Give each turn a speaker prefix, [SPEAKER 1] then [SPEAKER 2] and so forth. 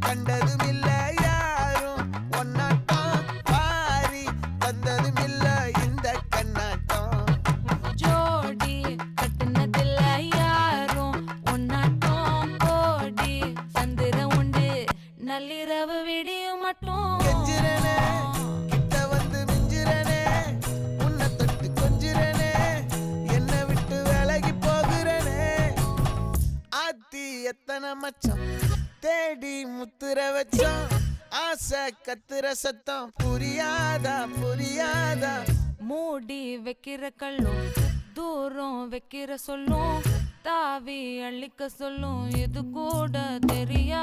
[SPEAKER 1] கண்டதும் இல்ல யாரும் ஒன்னாட்டம் பாரி தந்ததும் இல்ல இந்த கண்ணாட்டம்
[SPEAKER 2] ஜோடி கட்டுனதில்ல யாரும் ஒன்னாட்டம் கோடி சந்திர உண்டு நள்ளிரவு விடியும் மட்டும்
[SPEAKER 1] கெஞ்சிரனே கிட்ட வந்து மிஞ்சிரனே உன்னை தொட்டு கொஞ்சிரனே என்னை விட்டு விலகி போகிறனே ஆத்தி எத்தனை மச்சம் தேடி முத்துற வச்சோம் ஆசை கத்துற சத்தம் புரியாதா புரியாதா
[SPEAKER 2] மூடி வைக்கிற கல்லும் தூரம் வைக்கிற சொல்லும் தாவி அள்ளிக்க சொல்லும் இது கூட தெரியா